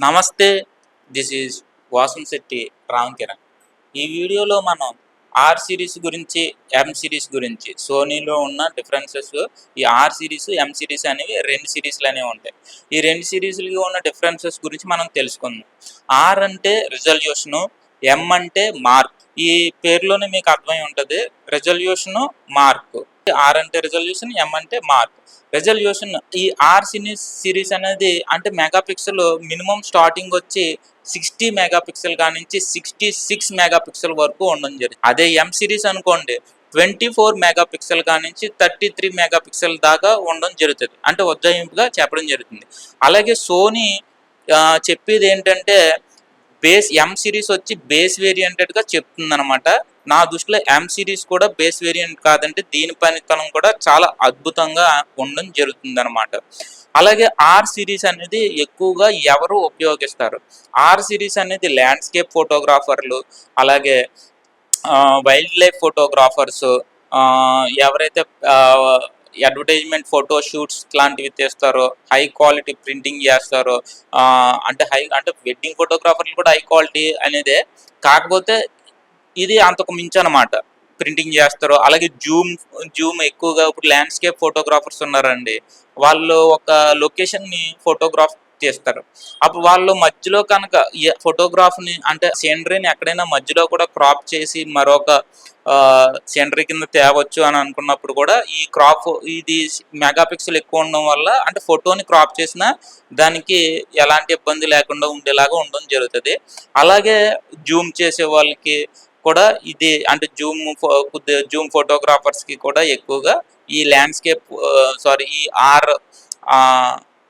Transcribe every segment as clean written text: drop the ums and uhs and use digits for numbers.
నమస్తే. This is Vasamsetti Ram Kiran. ఈ వీడియోలో మనం ఆర్ సిరీస్ గురించి, ఎం సిరీస్ గురించి, సోనీలో ఉన్న డిఫరెన్సెస్. ఈ ఆర్ సిరీస్, ఎం సిరీస్ అనేవి 2 సిరీస్లు అనేవి ఉంటాయి. ఈ 2 సిరీస్లకి ఉన్న డిఫరెన్సెస్ గురించి మనం తెలుసుకుందాం. ఆర్ అంటే రిజల్యూషను, ఎం అంటే మార్క్. ఈ పేరులోనే మీకు అర్థమై ఉంటుంది, రిజల్యూషను, మార్క్. ఆర్ అంటే రిజల్యూషన్, ఎం అంటే మార్క్. రిజల్యూషన్ ఈ ఆర్ సిరీస్ అనేది అంటే మెగాపిక్సెల్ మినిమం స్టార్టింగ్ వచ్చి 60 మెగాపిక్సెల్ కానించి 66 మెగాపిక్సెల్ వరకు ఉండడం జరిగింది. అదే ఎం సిరీస్ అనుకోండి 24 మెగాపిక్సెల్ కానించి 33 మెగాపిక్సెల్ దాకా ఉండడం జరుగుతుంది. అంటే ఉజ్జాయింపుగా చెప్పడం జరుగుతుంది. అలాగే సోనీ చెప్పేది ఏంటంటే బేస్ ఎం సిరీస్ వచ్చి బేస్ వేరియంటెడ్గా చెప్తుంది అనమాట. నా దృష్టిలో ఎం సిరీస్ కూడా బేస్ వేరియంట్ కాదంటే దీని పనితనం కూడా చాలా అద్భుతంగా ఉండడం జరుగుతుంది అనమాట. అలాగే ఆర్ సిరీస్ అనేది ఎక్కువగా ఎవరు ఉపయోగిస్తారు? ఆర్ సిరీస్ అనేది ల్యాండ్స్కేప్ ఫోటోగ్రాఫర్లు, అలాగే వైల్డ్ లైఫ్ ఫోటోగ్రాఫర్స్, ఎవరైతే అడ్వర్టైజ్మెంట్ ఫోటో షూట్స్ లాంటివి తీస్తారో, హై క్వాలిటీ ప్రింటింగ్ చేస్తారో, అంటే వెడ్డింగ్ ఫోటోగ్రాఫర్లు కూడా హై క్వాలిటీ అనేదే, కాకపోతే ఇది అంతకు మించి అనమాట ప్రింటింగ్ చేస్తారు. అలాగే జూమ్ ఎక్కువగా ఇప్పుడు ల్యాండ్స్కేప్ ఫోటోగ్రాఫర్స్ ఉన్నారండి, వాళ్ళు ఒక లొకేషన్ని ఫోటోగ్రాఫ్ తీస్తారు. అప్పుడు వాళ్ళు మధ్యలో కనుక ఫోటోగ్రాఫ్ని అంటే సీనరీని ఎక్కడైనా మధ్యలో కూడా క్రాప్ చేసి మరొక సీనరీ కింద తేవచ్చు అని అనుకున్నప్పుడు కూడా ఈ క్రాప్ ఇది మెగాపిక్సెల్ ఎక్కువ ఉండడం వల్ల అంటే ఫోటోని క్రాప్ చేసినా దానికి ఎలాంటి ఇబ్బంది లేకుండా ఉండేలాగా ఉండడం జరుగుతుంది. అలాగే జూమ్ చేసే వాళ్ళకి కూడా ఇది అంటే జూమ్ ఫోటోగ్రాఫర్స్కి కూడా ఎక్కువగా ఈ ల్యాండ్స్కేప్ ఈ ఆర్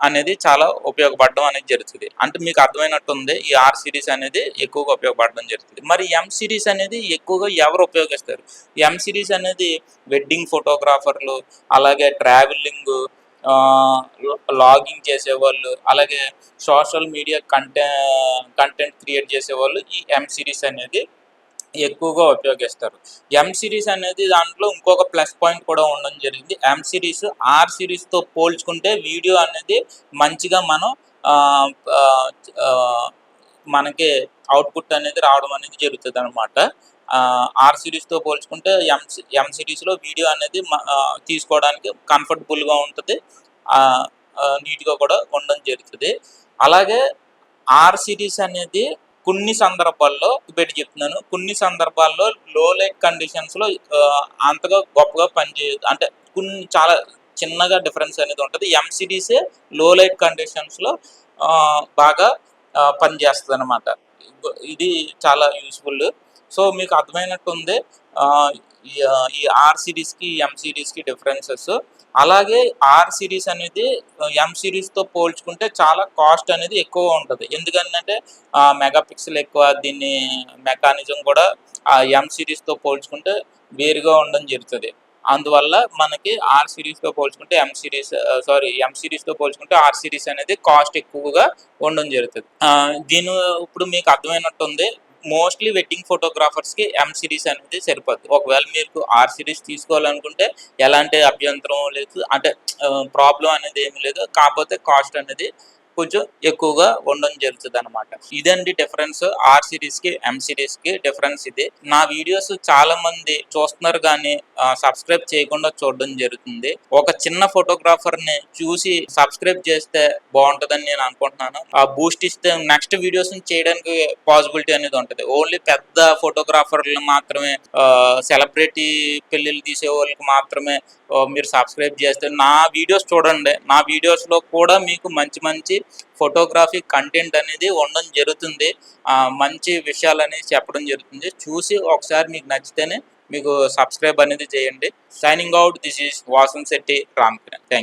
అనేది చాలా ఉపయోగపడడం అనేది జరుగుతుంది. అంటే మీకు అర్థమైనట్టుంది, ఈ ఆర్ సిరీస్ అనేది ఎక్కువగా ఉపయోగపడడం జరుగుతుంది. మరి ఎం సిరీస్ అనేది ఎక్కువగా ఎవరు ఉపయోగిస్తారు? ఎం సిరీస్ అనేది వెడ్డింగ్ ఫోటోగ్రాఫర్లు, అలాగే ట్రావెలింగ్, లాగింగ్ చేసేవాళ్ళు, అలాగే సోషల్ మీడియా కంటెంట్ క్రియేట్ చేసేవాళ్ళు ఈ ఎం సిరీస్ అనేది ఎక్కువగా ఉపయోగిస్తారు. ఎం సిరీస్ అనేది దాంట్లో ఇంకొక ప్లస్ పాయింట్ కూడా ఉండడం జరిగింది. ఎం సిరీస్ ఆర్ సిరీస్తో పోల్చుకుంటే వీడియో అనేది మంచిగా మనకి అవుట్పుట్ అనేది రావడం అనేది జరుగుతుంది అనమాట. ఆర్ సిరీస్తో పోల్చుకుంటే ఎం సిరీస్లో వీడియో అనేది తీసుకోవడానికి కంఫర్టబుల్గా ఉంటుంది, నీట్గా కూడా ఉండడం జరుగుతుంది. అలాగే ఆర్ సిరీస్ అనేది కొన్ని సందర్భాల్లో చెప్తున్నాను, కొన్ని సందర్భాల్లో లో లైట్ కండిషన్స్లో అంతగా గొప్పగా పనిచేయదు. అంటే చాలా చిన్నగా డిఫరెన్స్ అనేది ఉంటుంది. ఎం సిరీసే లో లైట్ కండిషన్స్లో బాగా పనిచేస్తుంది అనమాట. ఇది చాలా యూస్ఫుల్. సో మీకు అర్థమైనట్టుంది ఈ ఆర్ సిరీస్కి, ఎం సిరీస్కి డిఫరెన్సెస్. అలాగే ఆర్ సిరీస్ అనేది ఎం సిరీస్తో పోల్చుకుంటే చాలా కాస్ట్ అనేది ఎక్కువ ఉంటుంది. ఎందుకంటే మెగాపిక్సెల్ ఎక్కువ, దీన్ని మెకానిజం కూడా ఎం సిరీస్తో పోల్చుకుంటే వేరుగా ఉండడం జరుగుతుంది. అందువల్ల మనకి ఆర్ సిరీస్తో పోల్చుకుంటే ఎం సిరీస్తో పోల్చుకుంటే ఆర్ సిరీస్ అనేది కాస్ట్ ఎక్కువగా ఉండడం జరుగుతుంది. ఇప్పుడు మీకు అర్థమైనట్టుంది, మోస్ట్లీ వెడ్డింగ్ ఫోటోగ్రాఫర్స్కి ఎం సిరీస్ అనేది సరిపోద్ది. ఒకవేళ మీకు ఆర్ సిరీస్ తీసుకోవాలనుకుంటే ఎలాంటి అభ్యంతరం లేదు, అంటే ప్రాబ్లం అనేది ఏమి లేదు, కాకపోతే కాస్ట్ అనేది కొంచెం ఎక్కువగా ఉండడం జరుగుతుంది అనమాట. ఇదండి డిఫరెన్స్ ఆర్ సిరీస్కి, ఎం సిరీస్కి డిఫరెన్స్ ఇది. నా వీడియోస్ చాలా మంది చూస్తున్నారు కానీ సబ్స్క్రైబ్ చేయకుండా చూడడం జరుగుతుంది. ఒక చిన్న ఫోటోగ్రాఫర్ని చూసి సబ్స్క్రైబ్ చేస్తే బాగుంటుందని నేను అనుకుంటున్నాను. ఆ బూస్ట్ ఇస్తే నెక్స్ట్ వీడియోస్ చేయడానికి పాసిబిలిటీ అనేది ఉంటుంది. ఓన్లీ పెద్ద ఫోటోగ్రాఫర్లు మాత్రమే, సెలబ్రిటీ పెళ్ళిళ్ళు తీసే వాళ్ళకి మాత్రమే మీరు సబ్స్క్రైబ్ చేస్తే నా వీడియోస్ చూడండి. నా వీడియోస్లో కూడా మీకు మంచి మంచి ఫోటోగ్రఫీ కంటెంట్ అనేది ఉండడం జరుగుతుంది, మంచి విషయాలు అనేది చెప్పడం జరుగుతుంది. చూసి ఒకసారి మీకు నచ్చితేనే మీకు సబ్స్క్రైబ్ అనేది చేయండి. Signing out, this is Vasamsetti Ram Kiran. Thank you.